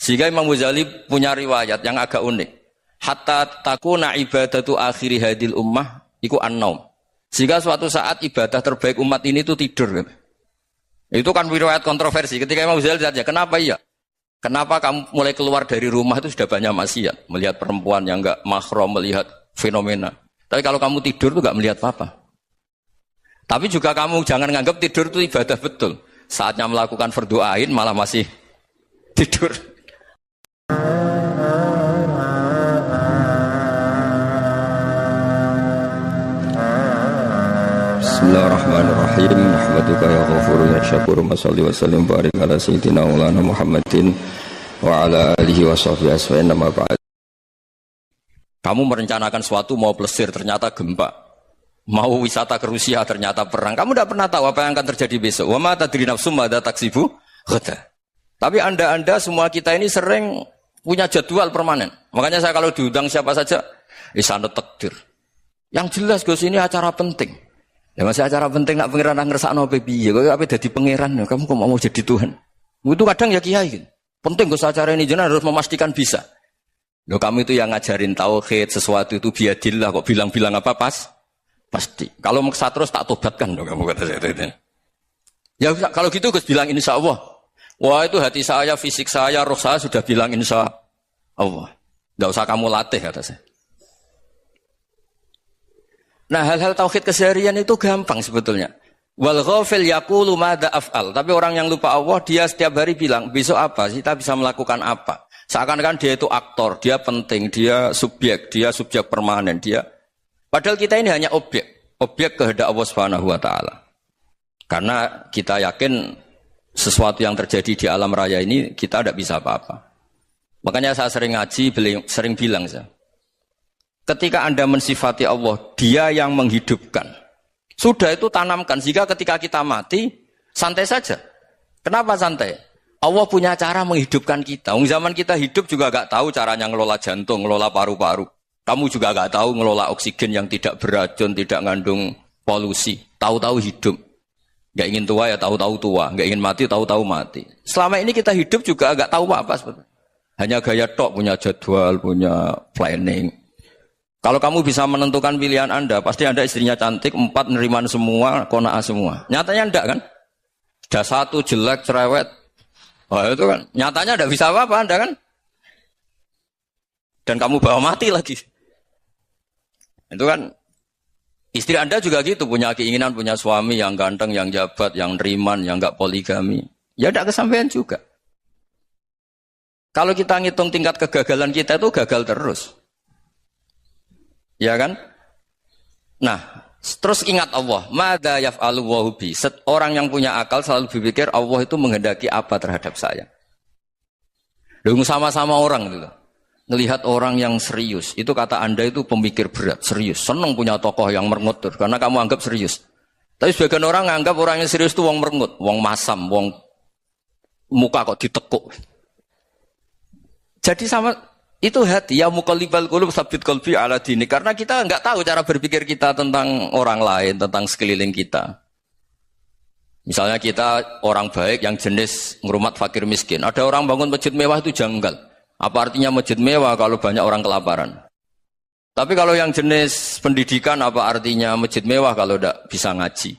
Sehingga Imam Ghazali punya riwayat yang agak unik. Hatta takuna ibadatu akhiri hadil ummah iku an-naum. Sehingga suatu saat ibadah terbaik umat ini itu tidur. Itu kan riwayat kontroversi. Ketika Imam Ghazali ditanya, kenapa iya? Kenapa kamu mulai keluar dari rumah itu sudah banyak maksiat? Melihat perempuan yang enggak mahram, melihat fenomena. Tapi kalau kamu tidur itu enggak melihat apa-apa. Tapi juga kamu jangan nganggap tidur itu ibadah betul. Saatnya melakukan fardhu ain malah masih tidur. Bismillahirrahmanirrahim. Nahmaduka ya ghafuru ya syakuru. Mashalli wa sallim barik ala sayyidina maulana Muhammadin wa ala alihi wa sahbihi asfa'in nama ba'd. Kamu merencanakan suatu mau plesir ternyata gempa. Mau wisata ke Rusia ternyata perang. Kamu tidak pernah tahu apa yang akan terjadi besok. Wa ma tadri nafsum madza taksibu ghadan. Tapi anda semua kita ini sering punya jadwal permanen. Makanya saya kalau diundang siapa saja, sanad takdir. Yang jelas Gus ini acara penting. Ya masih acara penting nak pangeran ngersakno piye? Kok ape dadi pangeran? Kamu kok mau jadi Tuhan? Itu kadang ya kiai. Penting Gus acara ini jenengan harus memastikan bisa. Loh kamu itu yang ngajarin tauhid, sesuatu itu biadillah kok bilang-bilang apa pas? Pasti. Kalau maksa terus tak tobatkan loh kamu kata saya itu. Ya kalau gitu Gus bilang insyaallah. Wah itu hati saya, fisik saya, roh saya sudah bilang insyaallah. Enggak usah kamu latih kata saya. Nah hal-hal tauhid keseharian itu gampang sebetulnya. Wal ghafil yaqulu madza af'al. Tapi orang yang lupa Allah dia setiap hari bilang besok apa? Kita bisa melakukan apa? Seakan-akan dia itu aktor, dia penting, dia subjek permanen, dia. Padahal kita ini hanya objek kehendak Allah Subhanahu wa taala. Karena kita yakin sesuatu yang terjadi di alam raya ini kita tidak bisa apa-apa. Makanya saya sering ngaji, sering bilang saya. Ketika Anda mensifati Allah, Dia yang menghidupkan. Sudah itu tanamkan, sehingga ketika kita mati, santai saja. Kenapa santai? Allah punya cara menghidupkan kita. Zaman kita hidup juga gak tahu caranya ngelola jantung, ngelola paru-paru. Kamu juga gak tahu ngelola oksigen yang tidak beracun, tidak ngandung polusi. Tahu-tahu hidup. Gak ingin tua ya tahu-tahu tua. Gak ingin mati tahu-tahu mati. Selama ini kita hidup juga gak tahu apa sebetulnya. Hanya gaya tok, punya jadwal, punya planning. Kalau kamu bisa menentukan pilihan Anda, pasti Anda istrinya cantik, 4 neriman semua, qanaah semua. Nyatanya enggak kan? Sudah 1 jelek, cerewet. Oh itu kan, nyatanya enggak bisa apa-apa Anda kan? Dan kamu bawa mati lagi. Itu kan, istri Anda juga gitu, punya keinginan, punya suami yang ganteng, yang jabat, yang neriman, yang enggak poligami. Ya enggak kesampaian juga. Kalau kita ngitung tingkat kegagalan kita itu gagal terus. Ya kan? Nah, terus ingat Allah. Madza yaf'alu wa bi. Orang yang punya akal selalu berpikir Allah itu menghendaki apa terhadap saya. Lalu sama-sama orang itu. Ngelihat orang yang serius, itu kata Anda itu pemikir berat, serius. Senang punya tokoh yang merengut karena kamu anggap serius. Tapi sebagian orang anggap orang yang serius itu wong merengut, wong masam, wong muka kok ditekuk. Jadi sama itu hati ya muqallibal qulub tsabbit qalbi ala dini, karena kita enggak tahu cara berpikir kita tentang orang lain, tentang sekeliling kita. Misalnya kita orang baik yang jenis ngrumat fakir miskin. Ada orang bangun masjid mewah itu janggal. Apa artinya masjid mewah kalau banyak orang kelaparan? Tapi kalau yang jenis pendidikan apa artinya masjid mewah kalau tidak bisa ngaji?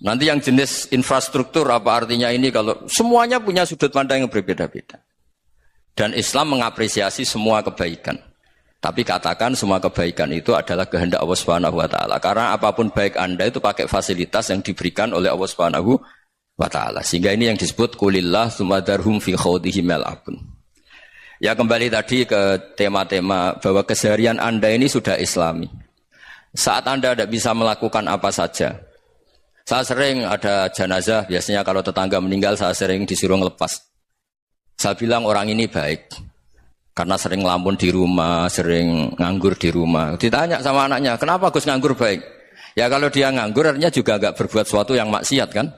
Nanti yang jenis infrastruktur apa artinya ini kalau semuanya punya sudut pandang yang berbeda-beda. Dan Islam mengapresiasi semua kebaikan. Tapi katakan semua kebaikan itu adalah kehendak Allah Subhanahu wa taala. Karena apapun baik Anda itu pakai fasilitas yang diberikan oleh Allah Subhanahu wa taala. Sehingga ini yang disebut qulillah tsumma darhum fi khawdihim yal'abun. Ya kembali tadi ke tema-tema bahwa keseharian Anda ini sudah Islami. Saat Anda tidak bisa melakukan apa saja. Saya sering ada jenazah, biasanya kalau tetangga meninggal saya sering disuruh ngelepas. Saya bilang orang ini baik karena sering ngelamun di rumah, sering nganggur di rumah. Ditanya sama anaknya, kenapa Gus nganggur baik? Ya kalau dia nganggur artinya juga enggak berbuat sesuatu yang maksiat kan?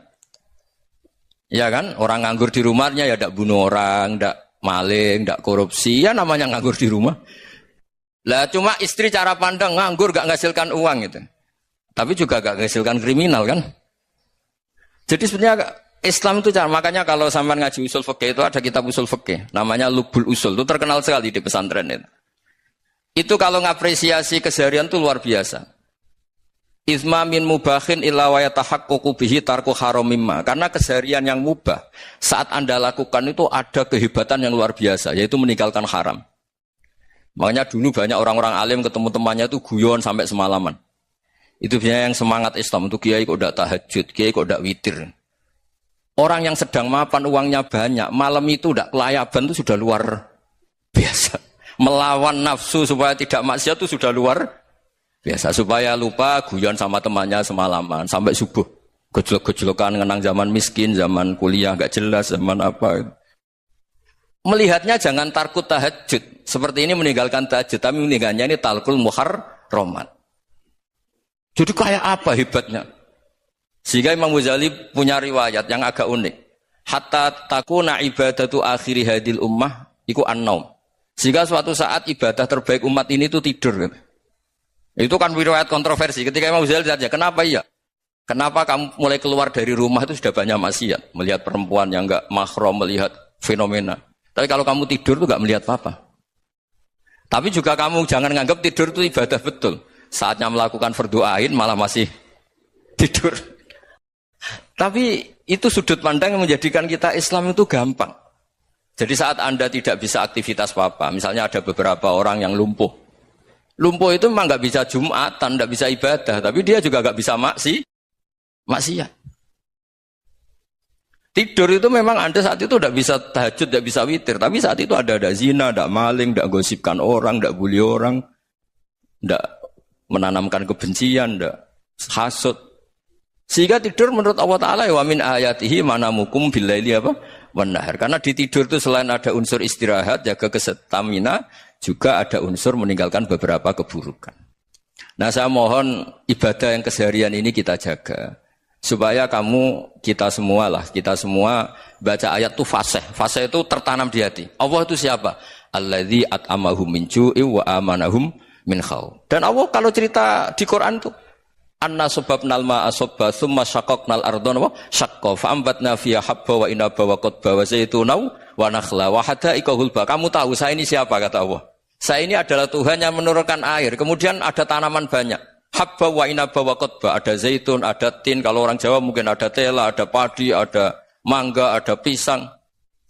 Ya kan? Orang nganggur di rumahnya ya enggak bunuh orang, enggak maling, enggak korupsi, ya namanya nganggur di rumah. Lah cuma istri cara pandang nganggur enggak menghasilkan uang gitu. Tapi juga enggak menghasilkan kriminal kan? Jadi sebenarnya Islam itu cara, makanya kalau sampean ngaji usul fikih itu ada kitab usul fikih, namanya Lubul Usul, itu terkenal sekali di pesantren itu. Itu kalau ngapresiasi keseharian itu luar biasa. Isma min mubahin illa wa yatahaqqaqu bihi tarku haramimma. Karena keseharian yang mubah saat Anda lakukan itu ada kehebatan yang luar biasa, yaitu meninggalkan haram. Makanya dulu banyak orang-orang alim ketemu temannya itu guyon sampai semalaman. Itu biasanya yang semangat Islam itu kiai kok ndak tahajud, kiai kok ndak witir. Orang yang sedang mapan uangnya banyak, malam itu ndak kelayaban itu sudah luar biasa. Melawan nafsu supaya tidak maksiat itu sudah luar biasa. Supaya lupa guyon sama temannya semalaman sampai subuh. Gejlok-gejlokan ngenang zaman miskin, zaman kuliah enggak jelas, zaman apa. Melihatnya jangan tarkut tahajud. Seperti ini meninggalkan tahajud, tapi meninggalnya ini talkul muharramat. Jadi kayak apa hebatnya? Sehingga Imam Ghazali punya riwayat yang agak unik. Hatta takuna ibadatu akhiri hadil ummah iku an-naum. Sehingga suatu saat ibadah terbaik umat ini itu tidur. Itu kan riwayat kontroversi. Ketika Imam Ghazali ditanya, kenapa iya? Kenapa kamu mulai keluar dari rumah itu sudah banyak maksiat? Melihat perempuan yang enggak mahram, melihat fenomena. Tapi kalau kamu tidur itu enggak melihat apa-apa. Tapi juga kamu jangan nganggap tidur itu ibadah betul. Saatnya melakukan fardu ain malah masih tidur. Tapi itu sudut pandang yang menjadikan kita Islam itu gampang. Jadi saat Anda tidak bisa aktivitas apa-apa, misalnya ada beberapa orang yang lumpuh. Lumpuh itu memang nggak bisa Jumatan, nggak bisa ibadah, tapi dia juga nggak bisa maksiat. Tidur itu memang Anda saat itu tidak bisa tahajud, tidak bisa witir, tapi saat itu ada zina, ada maling, tidak gosipkan orang, tidak bully orang, tidak menanamkan kebencian, tidak hasud. Sehingga tidur menurut Allah Ta'ala wa min ayatihi manamukum billaili apa? Wan-nahar. Karena di tidur itu selain ada unsur istirahat, jaga kestamina, juga ada unsur meninggalkan beberapa keburukan. Nah, saya mohon ibadah yang keseharian ini kita jaga. Supaya kita semua baca ayat itu fasih. Fasih itu tertanam di hati. Allah itu siapa? Alladzi at'amahum min ju'i wa amanahum min khauf. Dan Allah kalau cerita di Quran itu anna sababnal ma'a sabba tsumma syaqaqnal ardha syaqqa fa ambatna fiha habba wa inaba wa qadba wa zaituna wa nakhla wa hada'iqa hulba. Kamu tahu saya ini siapa kata Allah? Saya ini adalah Tuhan yang menurunkan air, kemudian ada tanaman banyak. Habba wa inaba wa qadba, ada zaitun, ada tin, kalau orang Jawa mungkin ada tela, ada padi, ada mangga, ada pisang.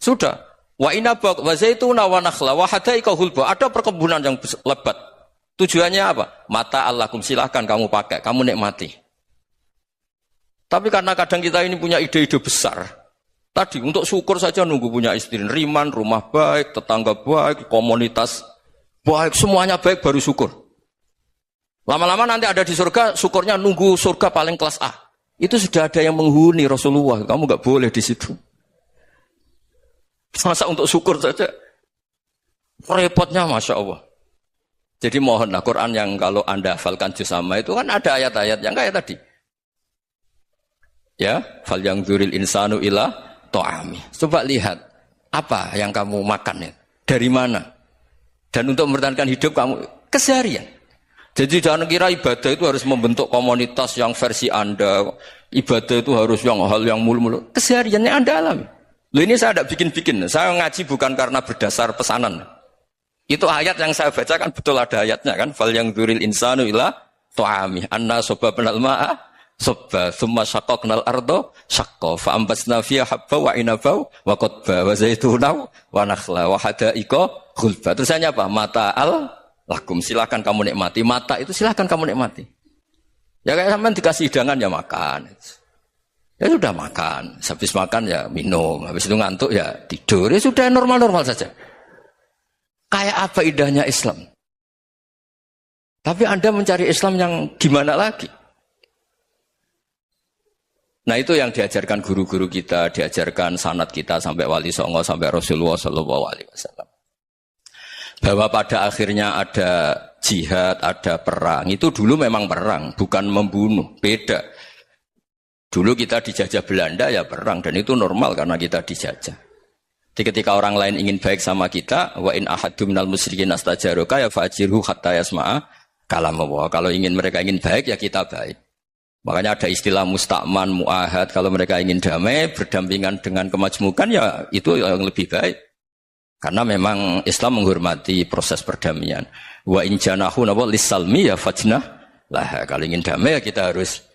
Sudah. Wa inaba wa zaituna wa nakhla wa hada'iqa hulba. Ada perkebunan yang lebat. Tujuannya apa? Mata Allahkum, silahkan kamu pakai, kamu nikmati. Tapi karena kadang kita ini punya ide-ide besar. Tadi untuk syukur saja nunggu punya istri riman, rumah baik, tetangga baik, komunitas baik, semuanya baik baru syukur. Lama-lama nanti ada di surga, syukurnya nunggu surga paling kelas A. Itu sudah ada yang menghuni Rasulullah, kamu enggak boleh di situ. Masa untuk syukur saja repotnya Masya Allah. Jadi mohonlah Quran yang kalau Anda hafalkan juz amma itu kan ada ayat-ayat yang kayak tadi. Ya, fal yang dzuril insanu ila ta'ami. Coba lihat apa yang kamu makan ya, dari mana? Dan untuk mempertahankan hidup kamu keseharian. Jadi jangan kira ibadah itu harus membentuk komunitas yang versi Anda. Ibadah itu harus hal yang mulu-mulu. Kesehariannya Anda alami. Loh ini saya tidak bikin-bikin. Saya ngaji bukan karena berdasar pesanan. Itu ayat yang saya baca kan betul ada ayatnya kan. Fal yang dzuril insanu ila ta'ami. Anna sababnal ma'a sabba thumma syaqaqnal arda syaqqa fa ambasna fiha habba wa inaba wa qadba wa zaituna wa nakhla wa hada'iqa ghulba. Terusannya apa? Mata'al lakum, silakan kamu nikmati. Mata itu silakan kamu nikmati. Ya kayak sampean dikasih hidangan ya makan. Ya sudah makan. Habis makan ya minum. Habis itu ngantuk ya tidur. Ya sudah normal-normal saja. Kayak apa indahnya Islam. Tapi Anda mencari Islam yang gimana lagi? Nah itu yang diajarkan guru-guru kita, diajarkan sanad kita sampai Wali Songo, sampai Rasulullah SAW. Bahwa pada akhirnya ada jihad, ada perang. Itu dulu memang perang, bukan membunuh. Beda. Dulu kita dijajah Belanda ya perang. Dan itu normal karena kita dijajah. Jadi ketika orang lain ingin baik sama kita, wa in ahadum minal musyrikin astajaroka ya fa'ajirhu hatta yasma'a kalam Allah. Kalau mereka ingin baik ya kita baik. Makanya ada istilah musta'man, mu'ahad. Kalau mereka ingin damai, berdampingan dengan kemajmukan, ya itu yang lebih baik. Karena memang Islam menghormati proses perdamaian. Wa in janahu lis-salmi ya fajnah lah. Kalau ingin damai ya kita harus